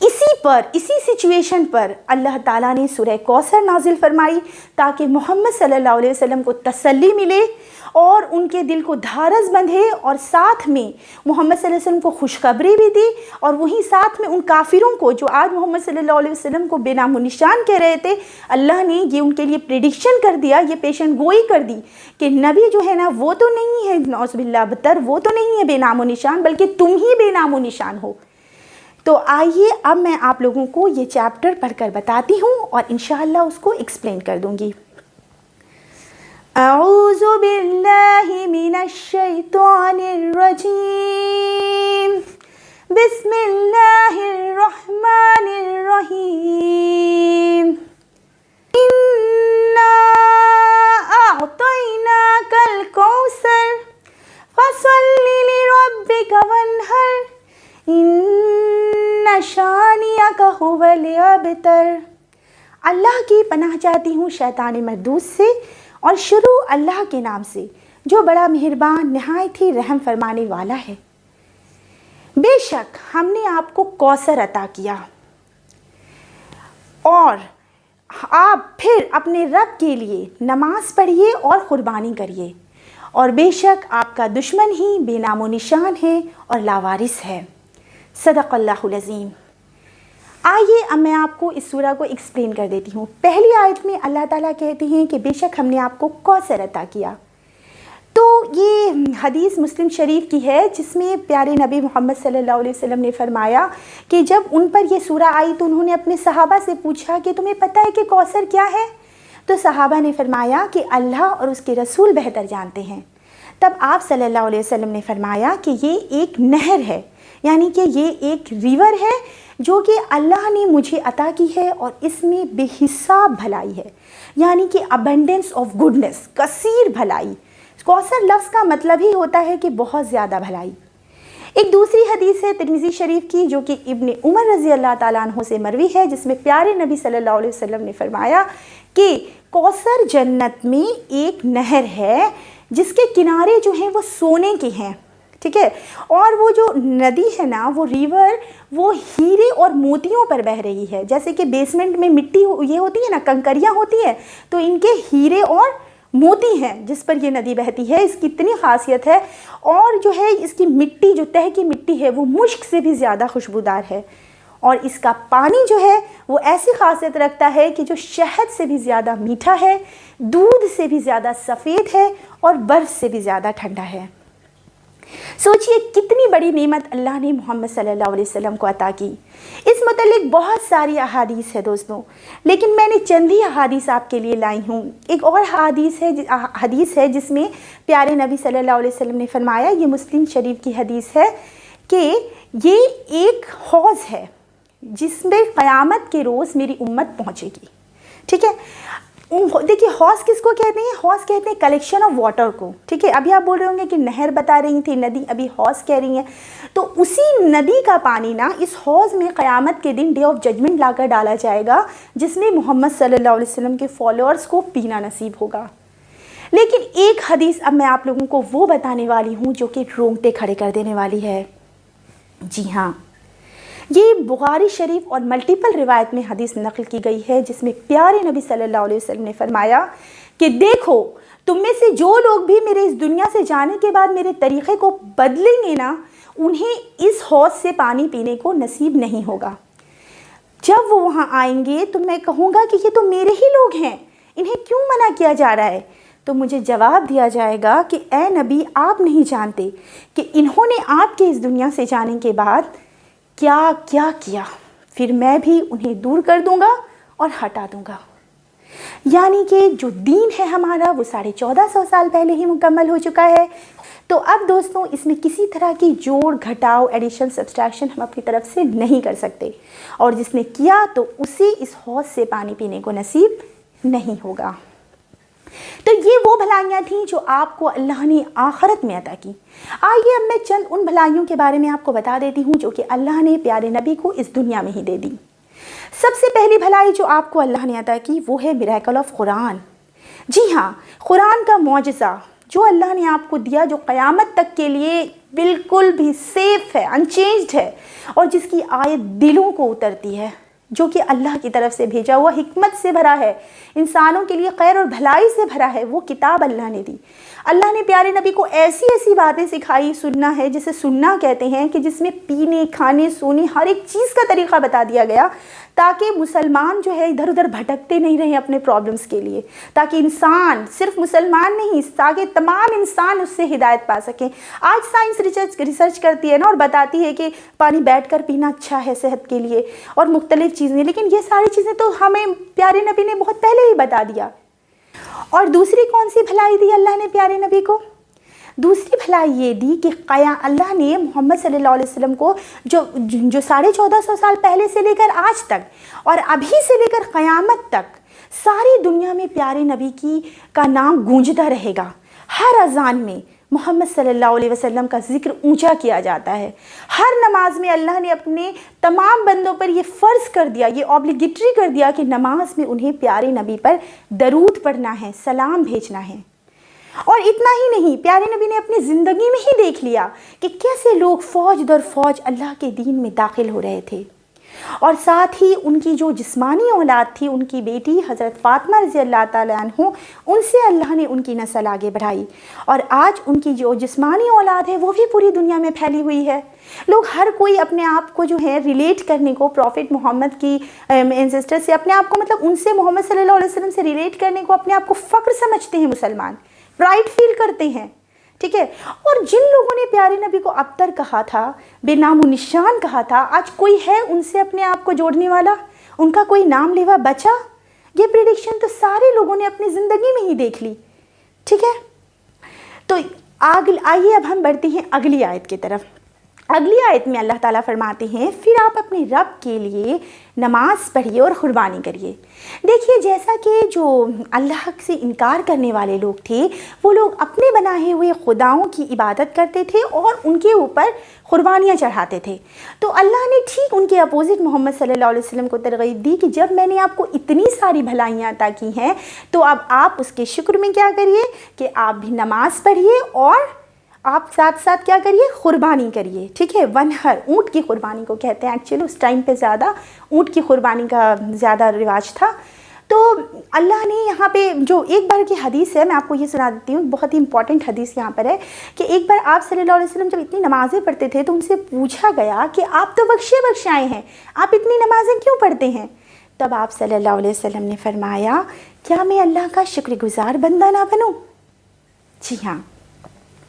اسی سچویشن پر اللہ تعالیٰ نے سورہ کوثر نازل فرمائی تاکہ محمد صلی اللہ علیہ وسلم کو تسلی ملے اور ان کے دل کو دھارس بندھے، اور ساتھ میں محمد صلی اللہ علیہ وسلم کو خوشخبری بھی دی، اور وہیں ساتھ میں ان کافروں کو جو آج محمد صلی اللہ علیہ وسلم کو بے نام و نشان کہہ رہے تھے، اللہ نے یہ ان کے لیے پریڈکشن کر دیا، یہ پیشن گوئی کر دی کہ نبی جو ہے نا وہ تو نہیں ہے نعوذ باللہ بدتر، وہ تو نہیں ہے بے نام و نشان، بلکہ تم ہی بے نام و نشان ہو۔ تو آئیے اب میں آپ لوگوں کو یہ چیپٹر پڑھ کر بتاتی ہوں اور انشاءاللہ اس کو ایکسپلین کر دوں گی۔ اعوذ باللہ من الشیطان الرجیم، بسم اللہ الرحمن الرحیم، انا اعطیناک الکوثر فصل لربک وانحر ان شانئک هو الابتر۔ اللہ کی پناہ چاہتی ہوں شیطان مردود سے، اور شروع اللہ کے نام سے جو بڑا مہربان نہایت ہی رحم فرمانے والا ہے۔ بے شک ہم نے آپ کو کوثر عطا کیا، اور آپ پھر اپنے رب کے لیے نماز پڑھیے اور قربانی کریے، اور بے شک آپ کا دشمن ہی بے نام و نشان ہے اور لاوارث ہے۔ صدق اللہ العظیم۔ آئیے اب میں آپ کو اس سورہ کو ایکسپلین کر دیتی ہوں۔ پہلی آیت میں اللہ تعالیٰ کہتے ہیں کہ بے شک ہم نے آپ کو کوثر عطا کیا۔ تو یہ حدیث مسلم شریف کی ہے جس میں پیارے نبی محمد صلی اللہ علیہ وسلم نے فرمایا کہ جب ان پر یہ سورہ آئی تو انہوں نے اپنے صحابہ سے پوچھا کہ تمہیں پتہ ہے کہ کوثر کیا ہے؟ تو صحابہ نے فرمایا کہ اللہ اور اس کے رسول بہتر جانتے ہیں۔ تب آپ صلی اللہ علیہ وسلم نے فرمایا کہ یہ ایک نہر ہے، یعنی کہ یہ ایک ریور ہے جو کہ اللہ نے مجھے عطا کی ہے، اور اس میں بے حساب بھلائی ہے، یعنی کہ ابنڈنس آف گڈنس، کثیر بھلائی۔ کوثر لفظ کا مطلب ہی ہوتا ہے کہ بہت زیادہ بھلائی۔ ایک دوسری حدیث ہے ترمذی شریف کی جو کہ ابن عمر رضی اللہ تعالیٰ عنہ سے مروی ہے، جس میں پیارے نبی صلی اللہ علیہ وسلم نے فرمایا کہ کوثر جنت میں ایک نہر ہے جس کے کنارے جو ہیں وہ سونے کے ہیں، ٹھیک ہے، اور وہ جو ندی ہے نا، وہ ریور، وہ ہیرے اور موتیوں پر بہہ رہی ہے۔ جیسے کہ بیسمنٹ میں مٹی یہ ہوتی ہے نا، کنکریاں ہوتی ہیں، تو ان کے ہیرے اور موتی ہیں جس پر یہ ندی بہتی ہے۔ اس کی اتنی خاصیت ہے، اور جو ہے اس کی مٹی، جو تہ کی مٹی ہے، وہ مشک سے بھی زیادہ خوشبودار ہے، اور اس کا پانی جو ہے وہ ایسی خاصیت رکھتا ہے کہ جو شہد سے بھی زیادہ میٹھا ہے، دودھ سے بھی زیادہ سفید ہے، اور برف سے بھی زیادہ ٹھنڈا ہے۔ سوچئے کتنی بڑی نعمت اللہ نے محمد صلی اللہ علیہ وسلم کو عطا کی۔ اس متعلق بہت ساری احادیث ہے دوستوں، لیکن میں نے چند ہی احادیث آپ کے لیے لائی ہوں۔ ایک اور حدیث ہے جس میں پیارے نبی صلی اللہ علیہ وسلم نے فرمایا، یہ مسلم شریف کی حدیث ہے کہ یہ ایک حوض ہے جس میں قیامت کے روز میری امت پہنچے گی، ٹھیک ہے۔ دیکھیے حوض کس کو کہتے ہیں؟ حوض کہتے ہیں کلیکشن آف واٹر کو، ٹھیک ہے۔ ابھی آپ بول رہے ہوں گے کہ نہر بتا رہی تھی، ندی، ابھی حوض کہہ رہی ہیں، تو اسی ندی کا پانی نا اس حوض میں قیامت کے دن ڈے آف ججمنٹ لا کر ڈالا جائے گا، جس میں محمد صلی اللہ علیہ وسلم کے فالوورز کو پینا نصیب ہوگا۔ لیکن ایک حدیث اب میں آپ لوگوں کو وہ بتانے والی ہوں جو کہ رونگٹے کھڑے کر دینے والی ہے۔ جی ہاں، یہ بخاری شریف اور ملٹیپل روایت میں حدیث نقل کی گئی ہے، جس میں پیارے نبی صلی اللہ علیہ وسلم نے فرمایا کہ دیکھو تم میں سے جو لوگ بھی میرے اس دنیا سے جانے کے بعد میرے طریقے کو بدلیں گے نا، انہیں اس حوض سے پانی پینے کو نصیب نہیں ہوگا۔ جب وہ وہاں آئیں گے تو میں کہوں گا کہ یہ تو میرے ہی لوگ ہیں، انہیں کیوں منع کیا جا رہا ہے؟ تو مجھے جواب دیا جائے گا کہ اے نبی، آپ نہیں جانتے کہ انہوں نے آپ کے اس دنیا سے جانے کے بعد کیا کیا کیا، پھر میں بھی انہیں دور کر دوں گا اور ہٹا دوں گا۔ یعنی کہ جو دین ہے ہمارا وہ 1450 سال پہلے ہی مکمل ہو چکا ہے۔ تو اب دوستوں اس میں کسی طرح کی جوڑ گھٹاؤ، ایڈیشن، سبسٹریکشن ہم اپنی طرف سے نہیں کر سکتے، اور جس نے کیا تو اسے اس حوض سے پانی پینے کو نصیب نہیں ہوگا۔ تو یہ وہ بھلائیاں تھیں جو آپ کو اللہ نے آخرت میں عطا کی۔ آئیے اب میں چند ان بھلائیوں کے بارے میں آپ کو بتا دیتی ہوں جو کہ اللہ نے پیارے نبی کو اس دنیا میں ہی دے دی۔ سب سے پہلی بھلائی جو آپ کو اللہ نے عطا کی وہ ہے میریکل آف قرآن۔ جی ہاں، قرآن کا معجزہ جو اللہ نے آپ کو دیا، جو قیامت تک کے لیے بالکل بھی سیف ہے، انچینجڈ ہے، اور جس کی آیت دلوں کو اترتی ہے، جو کہ اللہ کی طرف سے بھیجا ہوا حکمت سے بھرا ہے، انسانوں کے لیے خیر اور بھلائی سے بھرا ہے، وہ کتاب اللہ نے دی۔ اللہ نے پیارے نبی کو ایسی ایسی باتیں سکھائی، سننا ہے جسے سننا کہتے ہیں، کہ جس میں پینے، کھانے، سونے، ہر ایک چیز کا طریقہ بتا دیا گیا، تاکہ مسلمان جو ہے ادھر ادھر بھٹکتے نہیں رہیں اپنے پرابلمس کے لیے، تاکہ انسان صرف مسلمان نہیں، تاکہ تمام انسان اس سے ہدایت پا سکیں۔ آج سائنس ریسرچ کرتی ہے نا، اور بتاتی ہے کہ پانی بیٹھ کر پینا اچھا ہے صحت کے لیے، اور مختلف چیزیں، لیکن یہ ساری چیزیں تو ہمیں پیارے نبی نے بہت پہلے ہی بتا دیا۔ اور دوسری کون سی بھلائی دی اللہ نے پیارے نبی کو؟ دوسری بھلائی یہ دی کہ اللہ نے محمد صلی اللہ علیہ وسلم کو جو 1450 سال پہلے سے لے کر آج تک، اور ابھی سے لے کر قیامت تک، ساری دنیا میں پیارے نبی کا نام گونجتا رہے گا۔ ہر اذان میں محمد صلی اللہ علیہ وسلم کا ذکر اونچا کیا جاتا ہے۔ ہر نماز میں اللہ نے اپنے تمام بندوں پر یہ فرض کر دیا، یہ اوبلیگیٹری کر دیا کہ نماز میں انہیں پیارے نبی پر درود پڑھنا ہے، سلام بھیجنا ہے۔ اور اتنا ہی نہیں، پیارے نبی نے اپنی زندگی میں ہی دیکھ لیا کہ کیسے لوگ فوج در فوج اللہ کے دین میں داخل ہو رہے تھے، اور ساتھ ہی ان کی جو جسمانی اولاد تھی، ان کی بیٹی حضرت فاطمہ رضی اللہ تعالیٰ عنہ، ان سے اللہ نے ان کی نسل آگے بڑھائی، اور آج ان کی جو جسمانی اولاد ہے وہ بھی پوری دنیا میں پھیلی ہوئی ہے۔ لوگ ہر کوئی اپنے آپ کو جو ہے ریلیٹ کرنے کو پروفٹ محمد کی اینسسٹر سے، اپنے آپ کو مطلب ان سے، محمد صلی اللہ علیہ وسلم سے ریلیٹ کرنے کو اپنے آپ کو فخر سمجھتے ہیں، مسلمان پرائڈ فیل کرتے ہیں، ٹھیک ہے۔ اور جن لوگوں نے پیارے نبی کو ابتر کہا تھا، بے نام و نشان کہا تھا، آج کوئی ہے ان سے اپنے آپ کو جوڑنے والا؟ ان کا کوئی نام لیوا بچا؟ یہ پریڈکشن تو سارے لوگوں نے اپنی زندگی میں ہی دیکھ لی، ٹھیک ہے۔ تو آئیے اب ہم بڑھتے ہیں اگلی آیت کی طرف۔ اگلی آیت میں اللہ تعالیٰ فرماتے ہیں، پھر آپ اپنے رب کے لیے نماز پڑھیے اور قربانی کریے۔ دیکھیے، جیسا کہ جو اللہ سے انکار کرنے والے لوگ تھے، وہ لوگ اپنے بنائے ہوئے خداؤں کی عبادت کرتے تھے اور ان کے اوپر قربانیاں چڑھاتے تھے، تو اللہ نے ٹھیک ان کے اپوزٹ محمد صلی اللہ علیہ وسلم کو ترغیب دی کہ جب میں نے آپ کو اتنی ساری بھلائیاں عطا کی ہیں، تو اب آپ اس کے شکر میں کیا کریے کہ آپ بھی نماز پڑھیے، اور آپ ساتھ ساتھ کیا کریے؟ قربانی کریے، ٹھیک ہے۔ ونہر، اونٹ کی قربانی کو کہتے ہیں، ایکچولی اس ٹائم پہ زیادہ اونٹ کی قربانی کا زیادہ رواج تھا۔ تو اللہ نے یہاں پہ جو ایک بار کی حدیث ہے، میں آپ کو یہ سنا دیتی ہوں، بہت ہی امپورٹنٹ حدیث یہاں پر ہے، کہ ایک بار آپ صلی اللہ علیہ وسلم جب اتنی نمازیں پڑھتے تھے تو ان سے پوچھا گیا کہ آپ تو بخشے آئے ہیں، آپ اتنی نمازیں کیوں پڑھتے ہیں؟ تب آپ صلی اللہ علیہ وسلم نے فرمایا، کیا میں اللہ کا شکر گزار بندہ نہ بنوں؟ جی ہاں،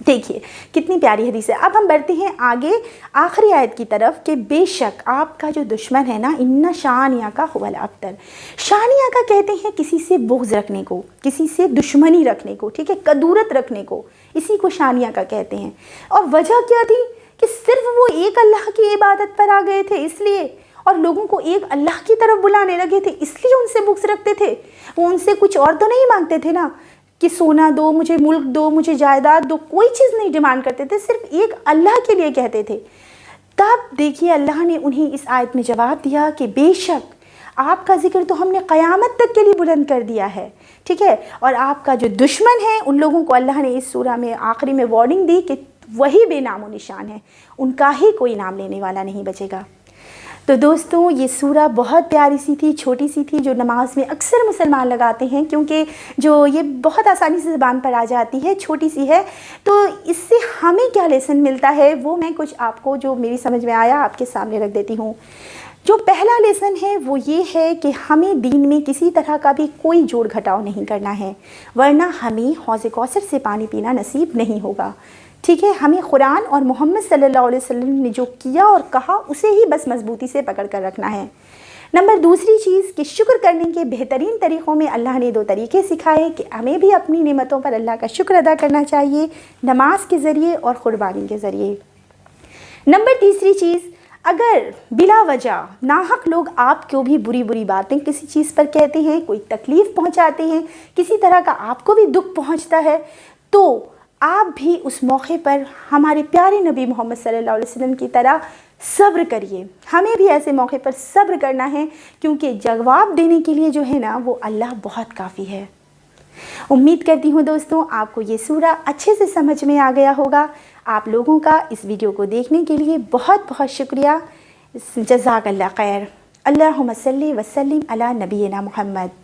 دیکھیے کتنی پیاری حدیث ہے۔ اب ہم بڑھتے ہیں آگے آخری آیت کی طرف، کہ بے شک آپ کا جو دشمن ہے نا، ان شانیہ کا هو الابتر۔ شانیہ کا کہتے ہیں کسی سے بغض رکھنے کو، کسی سے دشمنی رکھنے کو، ٹھیک ہے، کدورت رکھنے کو، اسی کو شانیہ کا کہتے ہیں۔ اور وجہ کیا تھی؟ کہ صرف وہ ایک اللہ کی عبادت پر آ گئے تھے اس لیے، اور لوگوں کو ایک اللہ کی طرف بلانے لگے تھے اس لیے ان سے بغض رکھتے تھے۔ وہ ان سے کچھ اور تو نہیں مانگتے تھے نا، کہ سونا دو، مجھے ملک دو، مجھے جائیداد دو، کوئی چیز نہیں ڈیمانڈ کرتے تھے، صرف ایک اللہ کے لیے کہتے تھے۔ تب دیکھیے اللہ نے انہیں اس آیت میں جواب دیا کہ بے شک آپ کا ذکر تو ہم نے قیامت تک کے لیے بلند کر دیا ہے، ٹھیک ہے، اور آپ کا جو دشمن ہے ان لوگوں کو اللہ نے اس سورہ میں آخری میں وارننگ دی کہ وہی بے نام و نشان ہے، ان کا ہی کوئی نام لینے والا نہیں بچے گا۔ تو دوستوں، یہ سورہ بہت پیاری سی تھی، چھوٹی سی تھی، جو نماز میں اکثر مسلمان لگاتے ہیں، کیونکہ جو یہ بہت آسانی سے زبان پر آ جاتی ہے، چھوٹی سی ہے۔ تو اس سے ہمیں کیا لیسن ملتا ہے، وہ میں کچھ آپ کو جو میری سمجھ میں آیا آپ کے سامنے رکھ دیتی ہوں۔ جو پہلا لیسن ہے وہ یہ ہے کہ ہمیں دین میں کسی طرح کا بھی کوئی جوڑ گھٹاؤ نہیں کرنا ہے، ورنہ ہمیں حوض کوثر سے پانی پینا نصیب نہیں ہوگا، ٹھیک ہے۔ ہمیں قرآن اور محمد صلی اللہ علیہ وسلم نے جو کیا اور کہا اسے ہی بس مضبوطی سے پکڑ کر رکھنا ہے۔ نمبر دوسری چیز کہ شکر کرنے کے بہترین طریقوں میں اللہ نے 2 طریقے سکھائے کہ ہمیں بھی اپنی نعمتوں پر اللہ کا شکر ادا کرنا چاہیے، نماز کے ذریعے اور قربانی کے ذریعے۔ نمبر تیسری چیز، اگر بلا وجہ ناحق لوگ آپ کو بھی بری باتیں کسی چیز پر کہتے ہیں، کوئی تکلیف پہنچاتے ہیں، کسی طرح کا آپ کو بھی دکھ پہنچتا ہے، تو آپ بھی اس موقع پر ہمارے پیارے نبی محمد صلی اللہ علیہ وسلم کی طرح صبر کریے۔ ہمیں بھی ایسے موقع پر صبر کرنا ہے، کیونکہ جواب دینے کے لیے جو ہے نا وہ اللہ بہت کافی ہے۔ امید کرتی ہوں دوستوں آپ کو یہ سورہ اچھے سے سمجھ میں آ گیا ہوگا۔ آپ لوگوں کا اس ویڈیو کو دیکھنے کے لیے بہت بہت شکریہ۔ جزاک اللہ خیر۔ اللہم صلی وسلم علی نبینا محمد۔